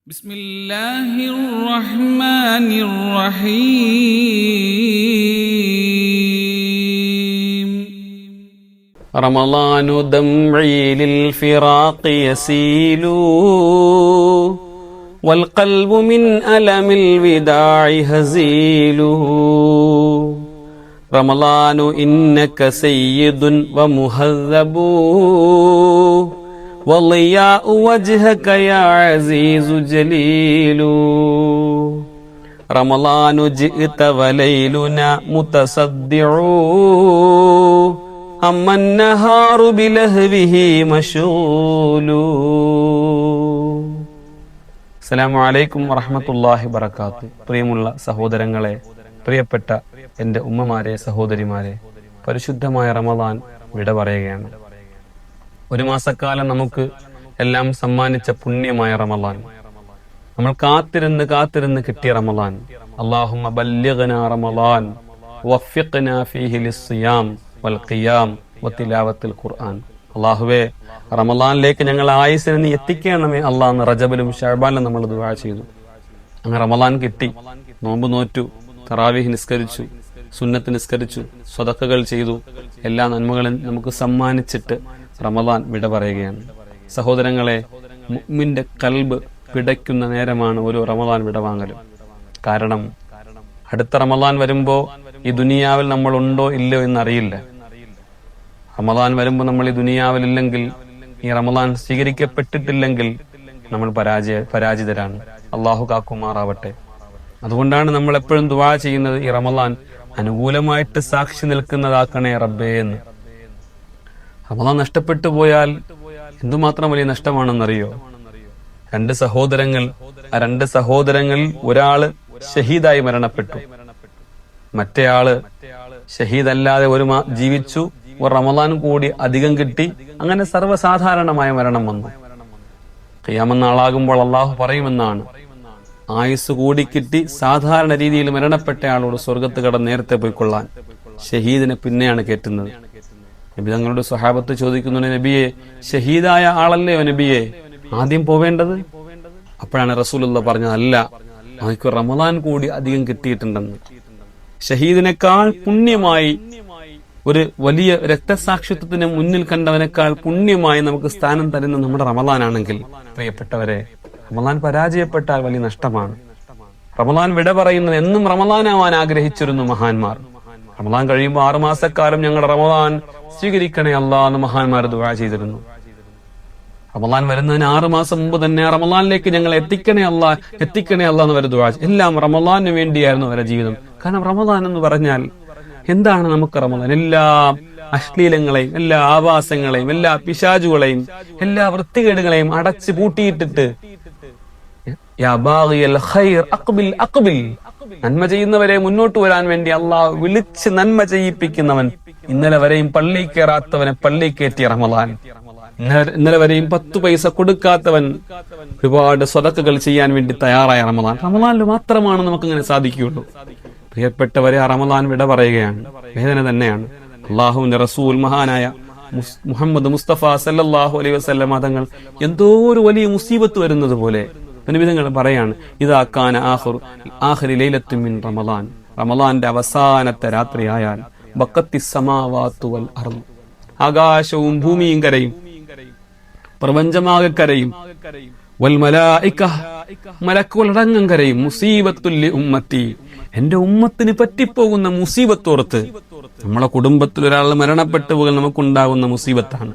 بسم الله الرحمن الرحيم رمضان دمعي للفراق يسيل والقلب من ألم الوداع هزيل رمضان إنك سيد ومهذب وضياء وجهك يا عزيز جليل رمضان جئت وليلنا متصدع أما النهار بلهبه مشغول അസ്സലാമു അലൈക്കും വറഹ്മത്തുള്ളാഹി വബറകാതുഹു. പ്രിയമുള്ള സഹോദരങ്ങളെ, പ്രിയപ്പെട്ട എൻ്റെ ഉമ്മമാരെ, സഹോദരിമാരെ, പരിശുദ്ധമായ റമദാൻ വിട പറയുകയാണ്. ഒരു മാസക്കാലം നമുക്ക് എല്ലാം സമ്മാനിച്ച പുണ്യമായ റമദാൻ, നമ്മൾ കാത്തിരുന്ന് കിട്ടിയ റമദാൻ. അല്ലാഹുമ്മ ബല്ലിഗ്നാ റമദാൻ വഫിഖ്നാ ഫീഹി ലിസ്സിയാം വൽ ഖിയാം വതിലാവത്തിൽ ഖുർആൻ. അല്ലാഹുവേ, റമദാനിലേക്ക് ഞങ്ങൾ ആയുസ്സിനെ നീ എത്തിക്കണമേ അല്ലാഹ് എന്ന് റജബിലും ശഅബാനിലും നമ്മൾ ദുആ ചെയ്തു. അങ്ങനെ റമദാൻ കിട്ടി, നോമ്പ് നോറ്റു, തറാവീഹ് നിസ്കരിച്ചു, സുന്നത്ത് നിസ്കരിച്ചു, സ്വതക്കകൾ ചെയ്തു, എല്ലാ നന്മകളും നമുക്ക് സമ്മാനിച്ചിട്ട് റമദാൻ വിട പറയുകയാണ്. സഹോദരങ്ങളെ, മുഅ്മിന്റെ ഖൽബ് പിടയ്ക്കുന്ന നേരമാണ് ഒരു റമദാൻ വിടവാങ്ങലും. കാരണം അടുത്ത റമദാൻ വരുമ്പോ ഈ ദുനിയാവിൽ നമ്മൾ ഉണ്ടോ ഇല്ലയോ എന്നറിയില്ല. റമദാൻ വരുമ്പോൾ നമ്മൾ ഈ ദുനിയാവിലില്ലെങ്കിൽ, ഈ റമദാൻ സ്വീകരിക്കപ്പെട്ടിട്ടില്ലെങ്കിൽ നമ്മൾ പരാജിതരാണ്. അള്ളാഹു കാക്കുമാറാവട്ടെ. അതുകൊണ്ടാണ് നമ്മൾ എപ്പോഴും ദുആ ചെയ്യുന്നത്, ഈ റമദാൻ അനുകൂലമായിട്ട് സാക്ഷി നിൽക്കുന്നതാക്കണേ റബ്ബേ എന്ന്. റമദാൻ നഷ്ടപ്പെട്ടു പോയാൽ എന്തുമാത്രം വലിയ നഷ്ടമാണെന്നറിയോ? രണ്ട് സഹോദരങ്ങളിൽ ഒരാള് ഷഹീദായി മരണപ്പെട്ടു, മറ്റേയാള് ഷഹീദല്ലാതെ ജീവിച്ചു, ഒരു റമദാൻ കൂടി അധികം കിട്ടി. അങ്ങനെ സർവ്വസാധാരണമായ മരണം വന്നു. ഖിയാമത്ത് നാളാകുമ്പോൾ അള്ളാഹു പറയുമെന്നാണ്, ആയുസ് കൂടി കിട്ടി സാധാരണ രീതിയിൽ മരണപ്പെട്ട ആളോട് സ്വർഗത്ത് കടന്ന് നേരത്തെ പോയിക്കൊള്ളാൻ. ഷഹീദിനെ പിന്നെയാണ് കയറ്റുന്നത്. നബി തങ്ങളുടെ സ്വഹാബത്ത് ചോദിക്കുന്നു, നബിയെ, ഷഹീദായ ആളല്ലയോ നബിയെ ആദ്യം പോവേണ്ടത്? അപ്പോഴാണ് റസൂലുള്ളാഹി പറഞ്ഞത്, അല്ല, നമുക്ക് റമദാൻ കൂടി അധികം കിട്ടിയിട്ടുണ്ടെന്ന്. ഷഹീദിനേക്കാൾ പുണ്യമായി, ഒരു വലിയ രക്തസാക്ഷിത്വത്തിന് മുന്നിൽ കണ്ടവനേക്കാൾ പുണ്യമായി നമുക്ക് സ്ഥാനം തരുന്ന നമ്മുടെ റമദാനാണെങ്കിൽ, പ്രിയപ്പെട്ടവരെ, റമദാൻ പരാജയപ്പെട്ടാൽ വലിയ നഷ്ടമാണ്. റമദാൻ വിട പറയുന്നത് എന്നും റമദാനാവാൻ ആഗ്രഹിച്ചിരുന്നു മഹാന്മാർ. റമദാൻ കഴിയുമ്പോൾ 6 മാസക്കാലം ഞങ്ങളുടെ റമദാൻ സ്വീകരിക്കണേ അല്ലാഹ് എന്ന് മഹാന്മാർ ദുആ ചെയ്തിരുന്നു. റമദാൻ വരുന്നതിന് 6 മാസം മുമ്പ് തന്നെ റമദാനിലേക്ക് ഞങ്ങൾ എത്തിക്കണേ അല്ലാഹ് എന്ന് വരെ ദുആ ചെയ്തു. എല്ലാം റമദാനിന് വേണ്ടിയായിരുന്നു അവരുടെ ജീവിതം. കാരണം റമദാൻ എന്ന് പറഞ്ഞാൽ എന്താണ് നമുക്ക് റമദാൻ? എല്ലാ അശ്ലീലങ്ങളെയും, എല്ലാ ആവാസങ്ങളെയും, എല്ലാ പിശാചുകളെയും, എല്ലാ വൃത്തികേടുകളെയും അടച്ചു പൂട്ടിയിട്ടിട്ട്, യാ ബാഗിയൽ ഖൈർ അഖ്ബിൽ അഖ്ബിൽ, നന്മ ചെയ്യുന്നവരെ മുന്നോട്ട് വരാൻ വേണ്ടി അള്ളാഹു വിളിച്ച് നന്മ ചെയ്യിപ്പിക്കുന്നവൻ. ഇന്നലെ വരെയും പള്ളി കയറാത്തവനെ പള്ളി കയറ്റിയ റമദാൻ. ഇന്നലെ വരെയും 10 പൈസ കൊടുക്കാത്തവൻ ഒരുപാട് സ്വതക്കകൾ ചെയ്യാൻ വേണ്ടി തയ്യാറായ റമദാൻ. റമദാനിൽ മാത്രമാണ് നമുക്കിങ്ങനെ സാധിക്കുകയുള്ളൂ. പ്രിയപ്പെട്ടവരെ, ആ റമദാൻ വിട പറയുകയാണ്, വേദന തന്നെയാണ്. അള്ളാഹുവിന്റെ റസൂൽ മഹാനായ മുഹമ്മദ് മുസ്തഫ സല്ലല്ലാഹു അലൈഹി വസല്ലം തങ്ങൾ എന്തോ ഒരു വലിയ മുസീബത്ത് വരുന്നത് പോലെ നബിതങ്ങൾ പറയാണ്, ഇദാ കാന ആഖിറു ലൈലത്തുൻ മിൻ റമദാൻ, റമദാന്റെ അവസാനത്തെ രാത്രിയായാൽ, ബഖത്തിസ് സമാവാതു വൽ അർദ്, ആകാശവും ഭൂമിയും കരയും, പ്രപഞ്ചമാകെ കരയും, വൽ മലായിക, മലക്കുകൾ അടങ്ങും കരയും, മുസീബത്തുൽ ലി ഉമ്മത്തി, എന്റെ ഉമ്മത്തിന് പറ്റിപ്പോകുന്ന മുസീബത്തോർത്ത്. നമ്മളെ കുടുംബത്തിൽ ഒരാൾ മരണപ്പെട്ടു പോകൽ നമുക്കുണ്ടാകുന്ന മുസീബത്താണ്.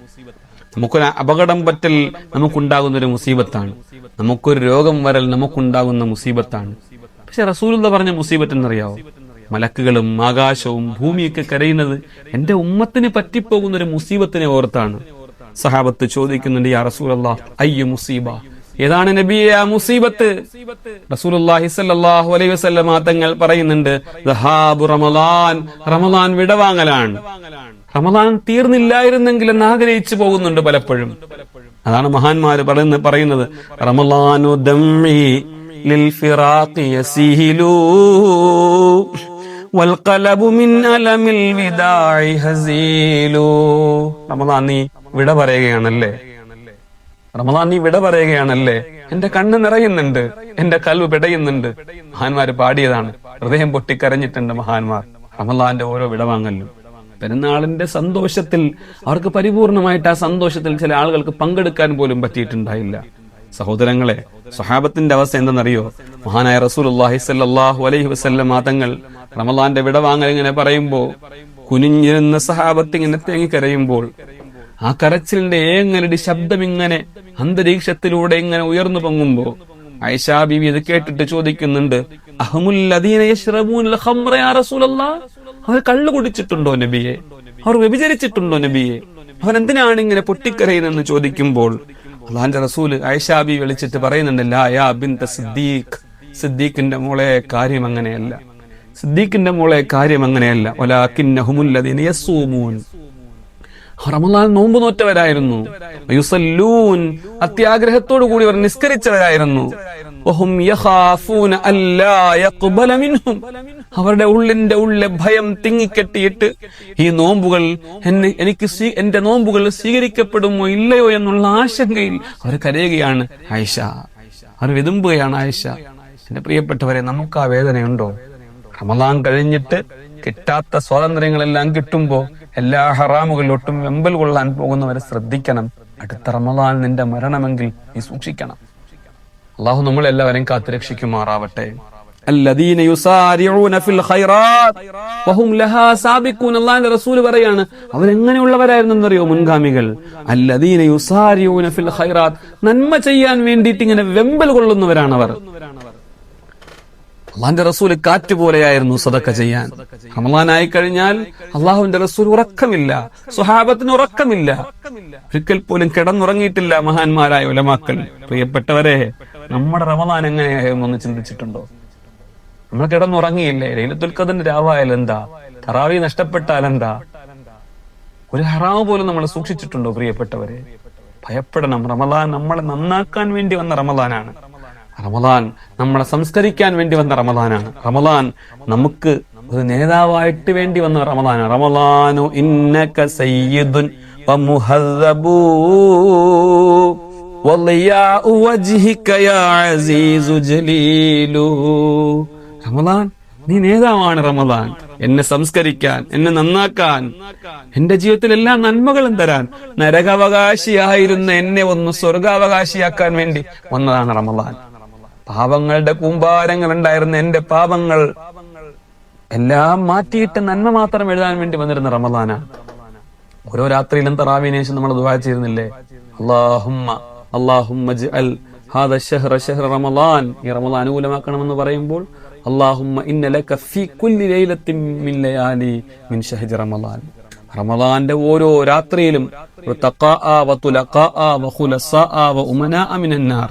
നമുക്കൊരു അപകടം പറ്റൽ നമുക്കുണ്ടാകുന്ന ഒരു മുസീബത്താണ്. നമുക്കൊരു രോഗം വരൽ നമുക്കുണ്ടാകുന്ന മുസീബത്താണ്. പക്ഷെ റസൂലുള്ളാഹി പറഞ്ഞ മുസീബത്ത് എന്നറിയാവോ? മലക്കുകളും ആകാശവും ഭൂമിയൊക്കെ കരയുന്നത് എന്റെ ഉമ്മത്തിന് പറ്റിപ്പോകുന്ന ഒരു മുസീബത്തിനെ ഓർത്താണ്. സഹാബത്ത് ചോദിക്കുന്നുണ്ട്, യാ റസൂലല്ലാഹ്, അയ്യ മുസീബ, ഏതാണ് നബിയെ ആ മുസീബത്ത്? റസൂലുള്ളാഹി സ്വല്ലല്ലാഹു അലൈഹി വസല്ലം തങ്ങൾ പറയുന്നുണ്ട്, ദഹാബു റമദാൻ, റമദാൻ വിടവാങ്ങലാണ്. റമദാൻ തീർന്നില്ലായിരുന്നെങ്കിൽ എന്ന് ആഗ്രഹിച്ചു പോകുന്നുണ്ട് പലപ്പോഴും. അതാണ് മഹാന്മാര് പറയുന്നത്, റമളാനു ദംഇ ലിൽ ഫിറാഖി യസീലു വൽ ഖലബു മിൻ അലമിൽ വിദാഇ ഹസീലു. റമളാൻ നീ വിട പറയുകയാണല്ലേ, റമദാൻ നീ വിട പറയുകയാണല്ലേ, എന്റെ കണ്ണ് നിറയുന്നുണ്ട്, എന്റെ കൽവ് പിടയുന്നുണ്ട്. മഹാന്മാര് പാടിയതാണ്. ഹൃദയം പൊട്ടിക്കരഞ്ഞിട്ടുണ്ട് മഹാന്മാർ റമളാന്റെ ഓരോ വിടവാങ്ങലും. പെരുന്നാളിന്റെ സന്തോഷത്തിൽ അവർക്ക് പരിപൂർണമായിട്ട് ആ സന്തോഷത്തിൽ ചില ആളുകൾക്ക് പങ്കെടുക്കാൻ പോലും പറ്റിയിട്ടുണ്ടായില്ല. സഹോദരങ്ങളെ, സ്വഹാബത്തിന്റെ അവസ്ഥ എന്തെന്നറിയോ? മഹാനായ റസൂലുള്ളാഹി സ്വല്ലല്ലാഹു അലൈഹി വസല്ലം തങ്ങൾ റമളാന്റെ വിടവാങ്ങൽ ഇങ്ങനെ പറയുമ്പോ കുനിഞ്ഞിരുന്ന സഹാബത്ത് ഇങ്ങനെ തേങ്ങിക്കരയുമ്പോൾ ആ കരച്ചിലിന്റെ ഏങ്ങലടി ശബ്ദം ഇങ്ങനെ അന്തരീക്ഷത്തിലൂടെ ഇങ്ങനെ ഉയർന്നു പൊങ്ങുമ്പോ ആയിഷാ ബീവി ഇത് കേട്ടിട്ട് ചോദിക്കുന്നുണ്ട്, അഹ്മുല്ലദീന യശ്റബൂനൽ ഖംറ യാ റസൂലല്ലാഹ്, അവർ കള്ളു കുടിച്ചിട്ടുണ്ടോ നബിയെ? അവർ വ്യഭിചരിച്ചിട്ടുണ്ടോ നബിയെ? അവൻ എന്തിനാണ് ഇങ്ങനെ പൊട്ടിക്കരയുന്നെന്ന് ചോദിക്കുമ്പോൾ അല്ലാഹുവിന്റെ റസൂൽ ആയിഷാ ബീവി വിളിച്ചിട്ട് പറയുന്നുണ്ട്, ലാ യാ ബിൻത സിദ്ദീഖ്, സിദ്ദീഖിന്റെ മോളെ കാര്യം അങ്ങനെയല്ല, സിദ്ദീഖിന്റെ മോളെ കാര്യം അങ്ങനെയല്ല. വലാകിന്നഹുമുല്ലദീന യസൂമൂൻ, റമളാൻ നോമ്പ് നോറ്റവരായിരുന്നു. യുസല്ലൂൻ, അത്യാഗ്രഹത്തോടു കൂടി അവർ നിസ്കരിച്ചവരായിരുന്നു. വഹും യഖാഫൂന അല്ലാ യഖ്ബല മിൻഹും, അവരുടെ ഉള്ളിലെ ഭയം തിങ്ങിക്കെട്ടിയിട്ട് ഈ നോമ്പുകൾ എന്റെ നോമ്പുകൾ സ്വീകരിക്കപ്പെടുമോ ഇല്ലയോ എന്നുള്ള ആശങ്കയിൽ അവർ കരയുകയാണ് ആയിഷ, അവർ വിതുമ്പുകയാണ് ആയിഷ. എന്റെ പ്രിയപ്പെട്ടവരെ, നമുക്ക് ആ വേദനയുണ്ടോ? റമളാൻ കഴിഞ്ഞിട്ട് കിട്ടാത്ത സ്വാതന്ത്ര്യങ്ങളെല്ലാം കിട്ടുമ്പോ എല്ലാ ഹറാമുകളിലോട്ടും വെമ്പൽ കൊള്ളാൻ പോകുന്നവരെ ശ്രദ്ധിക്കണം. അടുത്ത റമളാൻ നിന്റെ മരണമെങ്കിൽ നീ സൂക്ഷിക്കണം. അള്ളാഹു നമ്മളെല്ലാവരെയും കാത്തുരക്ഷിക്കുമാറാവട്ടെ. അല്ലദീന യുസാരിഊന ഫിൽ ഖൈറാത്ത് വഹും ലഹാ സാബിഖൂൻ, അല്ലാഹുവിന്റെ റസൂൽ പറയാണ്, അവരെങ്ങനെയുള്ളവരായിരുന്നെന്നറിയോ മുൻഗാമികൾ? അല്ലദീന യുസാരിഊന ഫിൽ ഖൈറാത്ത്, നന്മ ചെയ്യാൻ വേണ്ടിയിട്ട് ഇങ്ങനെ വെമ്പൽ കൊള്ളുന്നവരാണ് അവർ. അള്ളാഹുവിന്റെ റസൂൽ കാറ്റ് പോലെയായിരുന്നു സദക്ക ചെയ്യാൻ. റമളാനായി കഴിഞ്ഞാൽ അള്ളാഹുവിന്റെ റസൂൽ ഉറക്കമില്ല, സ്വഹാബത്തിന് ഉറക്കമില്ല, ഒരിക്കൽ പോലും കിടന്നുറങ്ങിയിട്ടില്ല മഹാന്മാരായ ഉലമാക്കൾ. പ്രിയപ്പെട്ടവരെ, നമ്മുടെ റമളാൻ എങ്ങനെയായിരുന്നു ഒന്ന് ചിന്തിച്ചിട്ടുണ്ടോ? നമ്മൾ കിടന്നുറങ്ങിയില്ലേ? ലൈലത്തുൽ ഖദ്റിന്റെ രാവായാൽ എന്താ? തറാവി നഷ്ടപ്പെട്ടാൽ എന്താ? ഒരു ഹറാമ് പോലും നമ്മൾ സൂക്ഷിച്ചിട്ടുണ്ടോ? പ്രിയപ്പെട്ടവരെ, ഭയപ്പെടണം. റമളാൻ നമ്മളെ നന്നാക്കാൻ വേണ്ടി വന്ന റമളാനാണ്. റമളാൻ നമ്മളെ സംസ്കരിക്കാൻ വേണ്ടി വന്ന റമളാനാണ്. റമളാൻ നമുക്ക് ഒരു നേതാവായിട്ട് വേണ്ടി വന്ന റമളാനാണ്. റമളാനു ഇന്നക സയ്യിദുൻ വമുഹദ്ദബൂ വളിയാഉ വജ്ഹിക യാ അസീസു ജലീലു. റമളാൻ, നീ നേതാവാണ്. റമളാൻ എന്നെ സംസ്കരിക്കാൻ, എന്നെ നന്നാക്കാൻ, എന്റെ ജീവിതത്തിൽ എല്ലാ നന്മകളും തരാൻ, നരകാവകാശിയായിരുന്ന എന്നെ ഒന്ന് സ്വർഗാവകാശിയാക്കാൻ വേണ്ടി വന്നതാണ് റമളാൻ. പാപങ്ങളുടെ കൂമ്പാരങ്ങൾ ഉണ്ടായിരുന്ന എന്റെ പാപങ്ങൾ എല്ലാം മാറ്റിയിട്ട് നന്മ മാത്രം എഴുതാൻ വേണ്ടി വന്നിരുന്ന റമളാനാണ്. ഓരോ രാത്രിയിലും തറാവീന് ശേഷം നമ്മൾ ദുആ ചെയ്യുന്നില്ലേ? അല്ലാഹുമ്മ ജ്അൽ ഹാദ ശഹ്റ ശഹ്റ റമളാൻ, ഈ റമളാൻ അനുകൂലമാക്കണമെന്ന് പറയുമ്പോൾ അല്ലാഹുമ്മ ഇന്ന ലക ഫീ കുല്ലി ലൈലത്തിൻ മിൻ ലയാലി മിൻ ശഹ്രി റമളാൻ, റമളാന്റെ ഓരോ രാത്രിയിലും തഖാഅ വതുലഖാഅ വഖുലസാഅ വഉമനാഅ മിനൻ നാർ,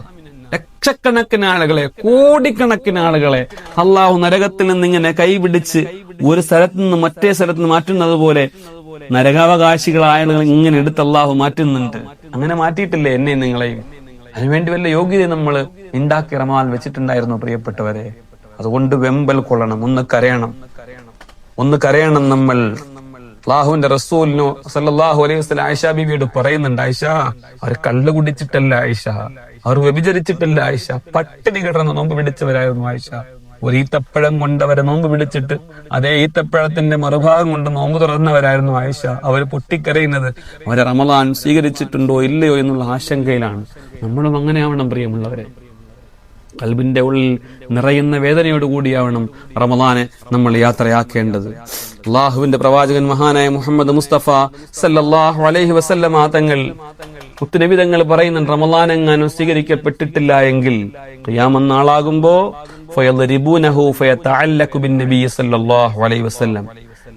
ലക്ഷക്കണക്കിന് ആളുകളെ, കോടിക്കണക്കിന് ആളുകളെ അള്ളാഹു നരകത്തിൽ നിന്ന് ഇങ്ങനെ കൈപിടിച്ച് ഒരു സ്ഥലത്ത് നിന്ന് മറ്റേ സ്ഥലത്ത് നിന്ന് മാറ്റുന്നത് പോലെ നരകാവകാശികളായ ആളുകൾ ഇങ്ങനെ എടുത്ത് അള്ളാഹു മാറ്റുന്നുണ്ട്. അങ്ങനെ മാറ്റിയിട്ടില്ലേ എന്നെയും നിങ്ങളെയും? അതിനുവേണ്ടി വല്ല യോഗ്യത നമ്മൾ ഉണ്ടാക്കി റമളാൻ വെച്ചിട്ടുണ്ടായിരുന്നു പ്രിയപ്പെട്ടവരെ. അതുകൊണ്ട് വെമ്പൽ കൊള്ളണം, ഒന്ന് കരയണം നമ്മൾ. അല്ലാഹുവിന്റെ റസൂലിനു സല്ലല്ലാഹു അലൈഹി വസല്ലം ആയിഷാ ബീവിയോട് പറയുന്നുണ്ട്, ആയിഷ, അവർ കള്ളു കുടിച്ചിട്ടല്ല ആയിഷ, അവർ വ്യഭിചരിച്ചിട്ടല്ല ആയിഷ, പട്ടിണി കിടന്ന് നോമ്പ് പിടിച്ചവരായിരുന്നു ആയിഷ. ഒരു ഈത്തപ്പഴം കൊണ്ടവരെ നോമ്പ് പിടിച്ചിട്ട് അതേ ഈത്തപ്പഴത്തിന്റെ മറുഭാഗം കൊണ്ട് നോമ്പ് തുറന്നവരായിരുന്നു ആയിഷ. അവർ പൊട്ടിക്കരയുന്നത് അവരെ റമളാൻ സ്വീകരിച്ചിട്ടുണ്ടോ ഇല്ലയോ എന്നുള്ള ആശങ്കയിലാണ്. നമ്മളും അങ്ങനെയാവണം പ്രിയമുള്ളവരെ. കൽബിന്റെ ഉള്ളിൽ നിറയുന്ന വേദനയോടുകൂടിയാവണം റമളാനെ നമ്മൾ യാത്രയാക്കേണ്ടത്. അള്ളാഹുവിന്റെ പ്രവാചകൻ മഹാനായ മുഹമ്മദ് മുസ്തഫ സല്ലല്ലാഹു അലൈഹി വസല്ലമ തങ്ങൾ, മുത്തുനബി തങ്ങൾ പറയുന്നുണ്ട്, റമളാൻ എങ്ങാനും സ്വീകരിക്കപ്പെട്ടിട്ടില്ല എങ്കിൽ ഖിയാമത്ത് നാളാകുമ്പോ ഫയദ്രിബൂനഹു ഫയതഅല്ലഖു ബിന്നബി സല്ലല്ലാഹു അലൈഹി വസല്ലം,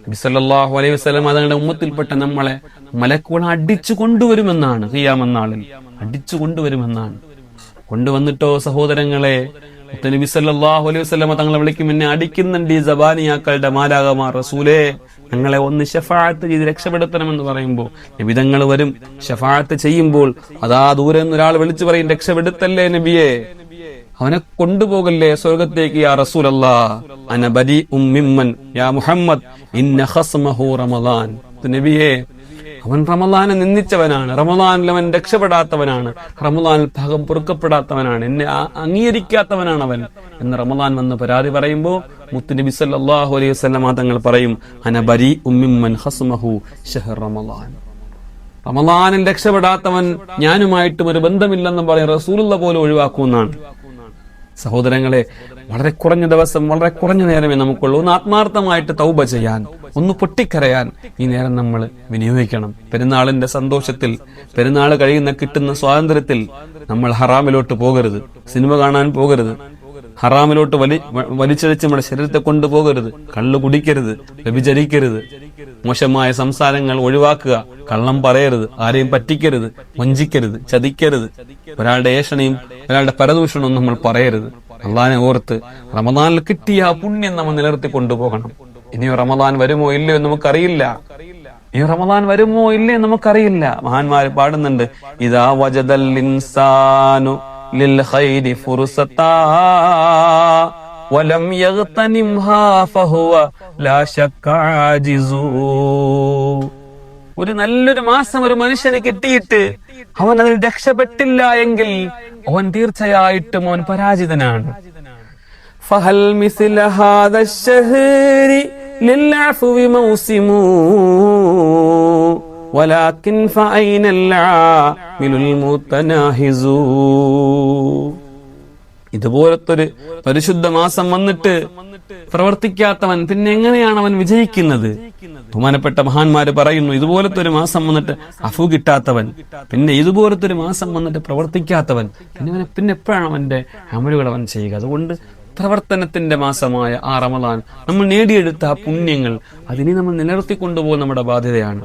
നബി സല്ലല്ലാഹു അലൈഹി വസല്ലം തങ്ങളുടെ ഉമ്മത്തിൽപ്പെട്ട നമ്മളെ മലക്കുകൾ അടിച്ചു കൊണ്ടുവരുമെന്നാണ്. ഖിയാമത്ത് നാളിൽ അടിച്ചു കൊണ്ടുവരുമെന്നാണ്. കൊണ്ടുവന്നിട്ടോ സഹോദരങ്ങളെ, നബി സല്ലല്ലാഹു അലൈഹി വസല്ലം തങ്ങളെ വിളിക്കും, എന്നെ അടിക്കുന്നുണ്ട് ഈ സബാനിയാക്കളുടെ മാലാകമാർ, റസൂലേ ഞങ്ങളെ ഒന്ന് ശഫാഅത്ത് ചെയ്ത് രക്ഷപ്പെടുത്തണമെന്ന് പറയുമ്പോൾ നബി തങ്ങൾ വരും. ശഫാഅത്ത് ചെയ്യുമ്പോൾ അതാ ദൂരെ നിന്ന് ഒരാൾ വിളിച്ചു പറയും, രക്ഷപ്പെടുത്തല്ലേ നബിയെ, അവനെ കൊണ്ടുപോകല്ലേ സ്വർഗത്തേക്ക്, യാ റസൂലല്ലാഹ് അന ബരീഉം മിമ്മൻ യാ മുഹമ്മദ് ഇന്ന ഖസ്മഹു റമളാൻ. നബിയെ, അവൻ റമളാനെ നിന്ദിച്ചവനാണ്, റമളാനിൽ അവൻ രക്ഷപ്പെടാത്തവനാണ്, റമളാനിൽ ഭാഗം പൊറുക്കപ്പെടാത്തവനാണ്, എന്നെ അംഗീകരിക്കാത്തവനാണ് അവൻ എന്ന് റമളാൻ വന്ന് പരാതി പറയുമ്പോൾ മുത്തുനബി സല്ലല്ലാഹു അലൈഹി വസല്ലം തങ്ങൾ പറയും, അന ബരീഉം മിമ്മൻ ഖസ്മഹു ശഹ്ർ റമളാൻ. റമളാനിൽ രക്ഷപ്പെടാത്തവൻ ഞാനുമായിട്ടും ഒരു ബന്ധമില്ലെന്നും പറയും റസൂലുള്ള പോലും ഒഴിവാക്കുമെന്നാണ്. സഹോദരങ്ങളെ, വളരെ കുറഞ്ഞ ദിവസം, വളരെ കുറഞ്ഞ നേരമേ നമുക്കുള്ളൂ. ഒന്ന് ആത്മാർത്ഥമായിട്ട് തൗബ ചെയ്യാൻ, ഒന്ന് പൊട്ടിക്കരയാൻ ഈ നേരം നമ്മൾ വിനിയോഗിക്കണം. പെരുന്നാളിന്റെ സന്തോഷത്തിൽ, പെരുന്നാൾ കഴിയുന്ന കിട്ടുന്ന സ്വാതന്ത്ര്യത്തിൽ നമ്മൾ ഹറാമിലോട്ട് പോകരുത്, സിനിമ കാണാൻ പോകരുത്, ഹറാമിലോട്ട് വലിച്ചഴിച്ച് നമ്മുടെ ശരീരത്തെ കൊണ്ടുപോകരുത്, കള്ളു കുടിക്കരുത്, വ്യഭിചരിക്കരുത്, മോശമായ സംസാരങ്ങൾ ഒഴിവാക്കുക, കള്ളം പറയരുത്, ആരെയും പറ്റിക്കരുത്, വഞ്ചിക്കരുത്, ചതിക്കരുത്, ഒരാളുടെ ഏഷണയും ഒരാളുടെ പരദൂഷണവും നമ്മൾ പറയരുത്. അള്ളാഹിനെ ഓർത്ത് റമദാനിൽ കിട്ടിയ ആ പുണ്യം നമ്മൾ നിലനിർത്തി കൊണ്ടുപോകണം. ഇനിയോ റമദാൻ വരുമോ ഇല്ലയോ നമുക്കറിയില്ല, ഇനി റമദാൻ വരുമോ ഇല്ലയോ നമുക്കറിയില്ല. മഹാന്മാര് പാടുന്നുണ്ട്, ഇദാ വജദൽ ഇൻസാനു ലിൽ ഖൈരി ഫുർസതാ വലം യഗ്തനിംഹാ ഫഹുവ ലാ ശക്ക ആജിസു. ഒരു നല്ലൊരു മാസം ഒരു മനുഷ്യന് കിട്ടിയിട്ട് അവൻ അതിൽ രക്ഷപ്പെട്ടില്ല എങ്കിൽ അവൻ തീർച്ചയായിട്ടും അവൻ പരാജിതനാണ്. ഫഹൽ മിസ്ല ഹാദ അശ്ശഹരി ലിൽഅഫ്വി മൗസിമു വലാകിൻ ഫഅയ്നൽ ആമിലുൽ മുതനാഹിസു. ഇതുപോലത്തൊരു പരിശുദ്ധ മാസം വന്നിട്ട് പ്രവർത്തിക്കാത്തവൻ പിന്നെ എങ്ങനെയാണ് അവൻ വിജയിക്കുന്നത്? ബഹുമാനപ്പെട്ട മഹാന്മാര് പറയുന്നു, ഇതുപോലത്തെ ഒരു മാസം വന്നിട്ട് അഫു കിട്ടാത്തവൻ, പിന്നെ ഇതുപോലത്തെ ഒരു മാസം വന്നിട്ട് പ്രവർത്തിക്കാത്തവൻ, പിന്നെ എപ്പോഴാണ് അവന്റെ അമലുകൾ അവൻ ചെയ്യുക? അതുകൊണ്ട് പ്രവർത്തനത്തിന്റെ മാസമായ ആ റമളാൻ, നമ്മൾ നേടിയെടുത്ത ആ പുണ്യങ്ങൾ അതിനെ നമ്മൾ നിലനിർത്തിക്കൊണ്ടുപോകുന്ന നമ്മുടെ ബാധ്യതയാണ്.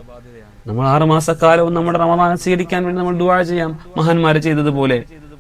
നമ്മൾ 6 മാസക്കാലവും നമ്മുടെ റമളാൻ സ്വീകരിക്കാൻ വേണ്ടി നമ്മൾ ദുആ ചെയ്യാം, മഹാന്മാര് ചെയ്തതുപോലെ.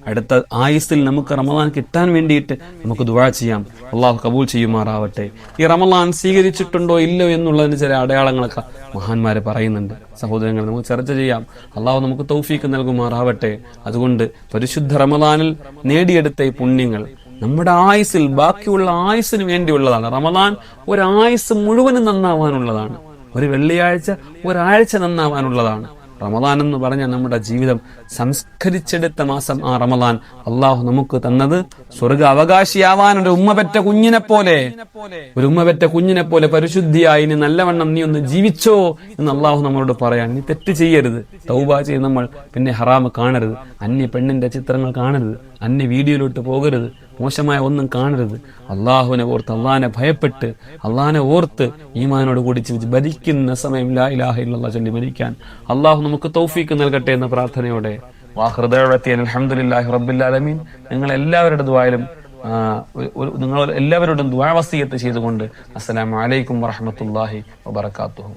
അടുത്ത ആയുസ്സിൽ നമുക്ക് റമളാൻ കിട്ടാൻ വേണ്ടിയിട്ട് നമുക്ക് ദുആ ചെയ്യാം. അള്ളാഹു കബൂൽ ചെയ്യുമാറാവട്ടെ. ഈ റമളാൻ സ്വീകരിച്ചിട്ടുണ്ടോ ഇല്ലയോ എന്നുള്ളതിന് ചില അടയാളങ്ങളൊക്കെ മഹാന്മാര് പറയുന്നുണ്ട്. സഹോദരങ്ങൾ, നമുക്ക് ചർച്ച ചെയ്യാം. അള്ളാഹു നമുക്ക് തൗഫീക്ക് നൽകുമാറാവട്ടെ. അതുകൊണ്ട് പരിശുദ്ധ റമളാനിൽ നേടിയെടുത്ത ഈ പുണ്യങ്ങൾ നമ്മുടെ ആയുസ്സിൽ, ബാക്കിയുള്ള ആയുസ്സിന് വേണ്ടിയുള്ളതാണ്. റമളാൻ ഒരായുസ് മുഴുവനും നന്നാവാനുള്ളതാണ്, ഒരു വെള്ളിയാഴ്ച ഒരാഴ്ച നന്നാവാനുള്ളതാണ്. റമളാൻ എന്ന് പറഞ്ഞാൽ നമ്മുടെ ജീവിതം സംസ്കരിച്ചെടുത്ത മാസം. ആ റമളാൻ അള്ളാഹു നമുക്ക് തന്നത് സ്വർഗ അവകാശിയാവാൻ ഒരു ഉമ്മ പെറ്റ കുഞ്ഞിനെ പോലെ പരിശുദ്ധിയായി ഇനി നല്ലവണ്ണം നീ ഒന്ന് ജീവിച്ചോ എന്ന് അള്ളാഹു നമ്മളോട് പറയാൻ. നീ തെറ്റ് ചെയ്യരുത്, തൗബ ചെയ്ത് നമ്മൾ പിന്നെ ഹറാമ് കാണരുത്, അന്യ പെണ്ണിന്റെ ചിത്രങ്ങൾ കാണരുത്, അന്യ വീഡിയോയിലോട്ട് പോകരുത്, മോശമായ ഒന്നും കാണരുത്. അള്ളാഹുവിനെ ഓർത്ത്, അള്ളാഹിനെ ഭയപ്പെട്ട്, അള്ളാഹിനെ ഓർത്ത് ഈമാനോട് കൂടി ഭരിക്കുന്ന സമയം ലാ ഇലാഹ ഇല്ലല്ലാഹ് ചൊല്ലി മരിക്കാൻ അള്ളാഹു നമുക്ക് തൗഫീക്ക് നൽകട്ടെ എന്ന പ്രാർത്ഥനയോടെ വാഖിറു ദഅവതി അൽഹംദുലില്ലാഹി റബ്ബിൽ ആലമീൻ. നിങ്ങൾ എല്ലാവരുടെ ദുആയിലും നിങ്ങൾ എല്ലാവരോടും ദുആ വസിയത്ത് ചെയ്തുകൊണ്ട് അസ്സലാമു അലൈക്കും വറഹ്മത്തുള്ളാഹി വബറകാതുഹു.